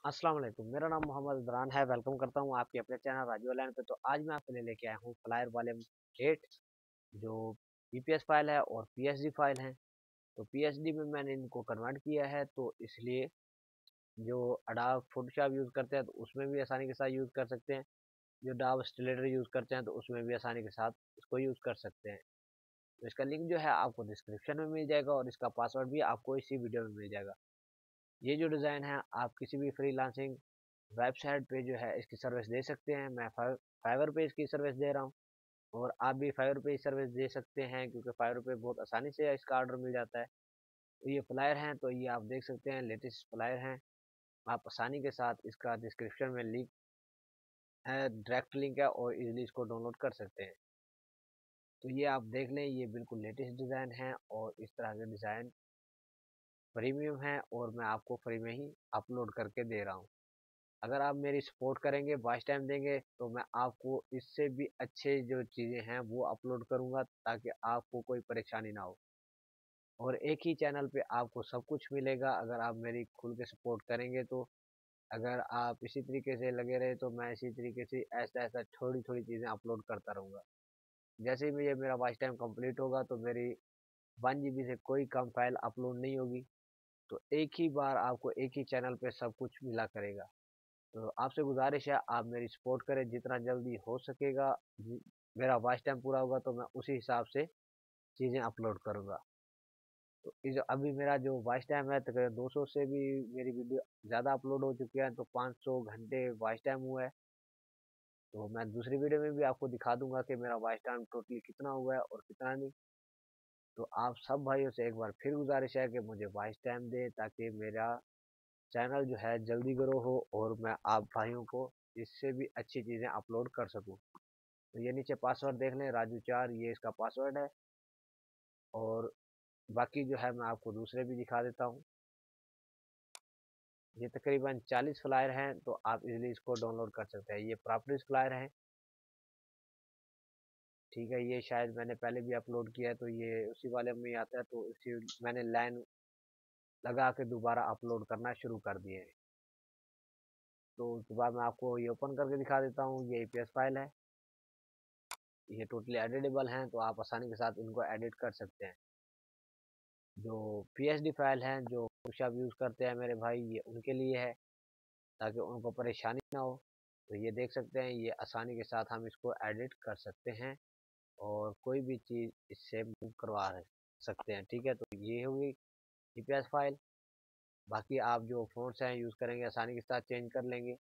अस्सलाम वालेकुम। मेरा नाम मोहम्मद इमरान है। वेलकम करता हूँ आपके अपने चैनल राजू ऑनलाइन पे। तो आज मैं आपके लिए लेके आया हूँ फ्लायर वाले 8 जो पीपीएस फाइल है और पीएसडी फाइल है। तो पीएसडी में मैंने इनको कन्वर्ट किया है, तो इसलिए जो अडोब फोटोशॉप यूज़ करते हैं तो उसमें भी आसानी के साथ यूज़ कर सकते हैं। जो अडोब इलस्ट्रेटर यूज़ करते हैं तो उसमें भी आसानी के साथ इसको यूज़ कर सकते हैं। तो इसका लिंक जो है आपको डिस्क्रिप्शन में मिल जाएगा और इसका पासवर्ड भी आपको इसी वीडियो में मिल जाएगा। ये जो डिज़ाइन है आप किसी भी फ्रीलांसिंग वेबसाइट पे जो है इसकी सर्विस दे सकते हैं। मैं फाइवर पे इसकी सर्विस दे रहा हूँ और आप भी फाइवर पे सर्विस दे सकते हैं, क्योंकि फाइवर पे बहुत आसानी से इसका ऑर्डर मिल जाता है। तो ये फ्लायर हैं, तो ये आप देख सकते हैं लेटेस्ट फ्लायर हैं। आप आसानी के साथ इसका डिस्क्रिप्शन में लिंक है, डायरेक्ट लिंक है और इजीली इसको डाउनलोड कर सकते हैं। तो ये आप देख लें, ये बिल्कुल लेटेस्ट डिज़ाइन है और इस तरह के डिज़ाइन प्रीमियम है और मैं आपको फ्री में ही अपलोड करके दे रहा हूँ। अगर आप मेरी सपोर्ट करेंगे, वॉच टाइम देंगे, तो मैं आपको इससे भी अच्छे जो चीज़ें हैं वो अपलोड करूँगा, ताकि आपको कोई परेशानी ना हो और एक ही चैनल पे आपको सब कुछ मिलेगा। अगर आप मेरी खुल के सपोर्ट करेंगे तो अगर आप इसी तरीके से लगे रहे तो मैं इसी तरीके से ऐसा ऐसा थोड़ी थोड़ी चीज़ें अपलोड करता रहूँगा। जैसे ही मुझे मेरा वॉच टाइम कंप्लीट होगा तो मेरी 1 GB से कोई कम फाइल अपलोड नहीं होगी। तो एक ही बार आपको एक ही चैनल पे सब कुछ मिला करेगा। तो आपसे गुजारिश है आप मेरी सपोर्ट करें जितना जल्दी हो सकेगा। मेरा वॉच टाइम पूरा होगा तो मैं उसी हिसाब से चीज़ें अपलोड करूँगा। तो इस अभी मेरा जो वॉच टाइम है तकरीबन 200 से भी मेरी वीडियो ज़्यादा अपलोड हो चुकी है, तो 500 घंटे वॉच टाइम हुआ है। तो मैं दूसरी वीडियो में भी आपको दिखा दूंगा कि मेरा वॉच टाइम टोटली कितना हुआ है और कितना नहीं। तो आप सब भाइयों से एक बार फिर गुजारिश है कि मुझे वॉच टाइम दें, ताकि मेरा चैनल जो है जल्दी ग्रो हो और मैं आप भाइयों को इससे भी अच्छी चीज़ें अपलोड कर सकूं। तो ये नीचे पासवर्ड देख लें, राजू 4 ये इसका पासवर्ड है। और बाकी जो है मैं आपको दूसरे भी दिखा देता हूँ। ये तकरीबन 40 फ्लायर हैं, तो आप इजीली इसको डाउनलोड कर सकते हैं। ये प्रॉपर्टीज फ्लायर हैं, ठीक है। ये शायद मैंने पहले भी अपलोड किया है, तो ये उसी वाले में ही आता है, तो इसी मैंने लाइन लगा के दोबारा अपलोड करना शुरू कर दिए हैं। तो दोबारा मैं आपको ये ओपन करके दिखा देता हूँ। ये एपीएस फाइल है, ये टोटली एडिटेबल हैं, तो आप आसानी के साथ इनको एडिट कर सकते हैं। जो पीएसडी फाइल हैं जो फोटोशॉप यूज़ करते हैं मेरे भाई, ये उनके लिए है, ताकि उनको परेशानी ना हो। तो ये देख सकते हैं, ये आसानी के साथ हम इसको एडिट कर सकते हैं और कोई भी चीज़ इससे मूव करवा सकते हैं, ठीक है। तो ये होगी पीपीएस फाइल। बाकी आप जो फ़ॉन्ट्स हैं यूज़ करेंगे आसानी के साथ चेंज कर लेंगे।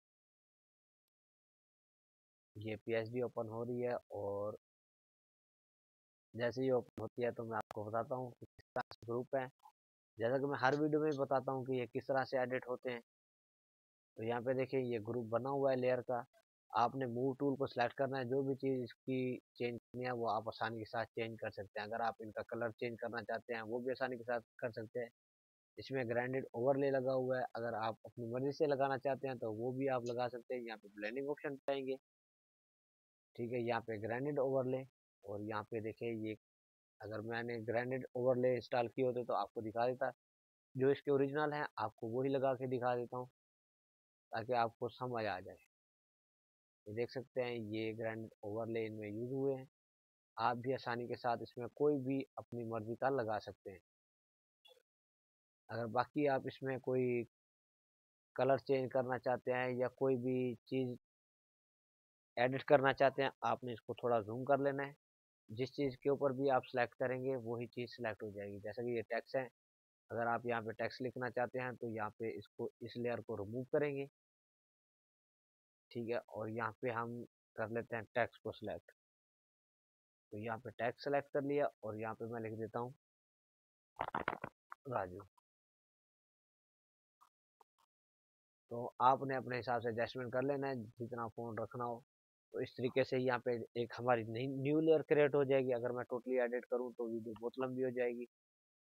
ये पीएसडी ओपन हो रही है और जैसे ही ओपन होती है तो मैं आपको बताता हूँ कि किस तरह से ग्रुप है। जैसा कि मैं हर वीडियो में बताता हूँ कि ये किस तरह से एडिट होते हैं। तो यहाँ पे देखिए ये ग्रुप बना हुआ है लेयर का। आपने मूव टूल को सिलेक्ट करना है, जो भी चीज़ इसकी चेंज करनी है वो आप आसानी के साथ चेंज कर सकते हैं। अगर आप इनका कलर चेंज करना चाहते हैं वो भी आसानी के साथ कर सकते हैं। इसमें ग्राइंडेड ओवरले लगा हुआ है, अगर आप अपनी मर्जी से लगाना चाहते हैं तो वो भी आप लगा सकते हैं। यहाँ पे ब्लेंडिंग ऑप्शन पाएंगे, ठीक है। यहाँ पे ग्राइंडेड ओवरले और यहाँ पे देखिए ये अगर मैंने ग्राइंडेड ओवरले इंस्टॉल किए होते तो आपको दिखा देता। जो इसके ओरिजिनल हैं आपको वही लगा के दिखा देता हूँ, ताकि आपको समझ आ जाए। ये देख सकते हैं ये ग्राइंडेड ओवरले इनमें यूज हुए हैं। आप भी आसानी के साथ इसमें कोई भी अपनी मर्जी का लगा सकते हैं। अगर बाकी आप इसमें कोई कलर चेंज करना चाहते हैं या कोई भी चीज़ एडिट करना चाहते हैं, आपने इसको थोड़ा जूम कर लेना है। जिस चीज़ के ऊपर भी आप सेलेक्ट करेंगे वही चीज़ सेलेक्ट हो जाएगी। जैसा कि ये टेक्स्ट है, अगर आप यहाँ पे टेक्स्ट लिखना चाहते हैं तो यहाँ पे इसको इस लेयर को रिमूव करेंगे, ठीक है। और यहाँ पे हम कर लेते हैं टेक्स्ट को सिलेक्ट। तो यहाँ पे टेक्स्ट सेलेक्ट कर लिया और यहाँ पे मैं लिख देता हूँ राजू। तो आपने अपने हिसाब से एडजस्टमेंट कर लेना है जितना फ़ोन रखना हो। तो इस तरीके से यहाँ पे एक हमारी नई न्यू लेयर क्रिएट हो जाएगी। अगर मैं टोटली एडिट करूँ तो वीडियो बहुत लंबी हो जाएगी।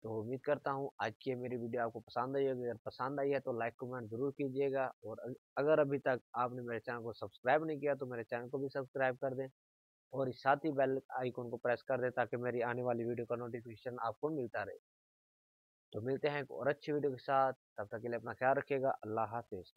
तो उम्मीद करता हूँ आज की मेरी वीडियो आपको पसंद आई होगी। अगर पसंद आई है तो लाइक कमेंट ज़रूर कीजिएगा और अगर अभी तक आपने मेरे चैनल को सब्सक्राइब नहीं किया तो मेरे चैनल को भी सब्सक्राइब कर दें और साथ ही बेल आइकन को प्रेस कर दें, ताकि मेरी आने वाली वीडियो का नोटिफिकेशन आपको मिलता रहे। तो मिलते हैं एक और अच्छी वीडियो के साथ, तब तक के लिए अपना ख्याल रखिएगा। अल्लाह हाफिज़।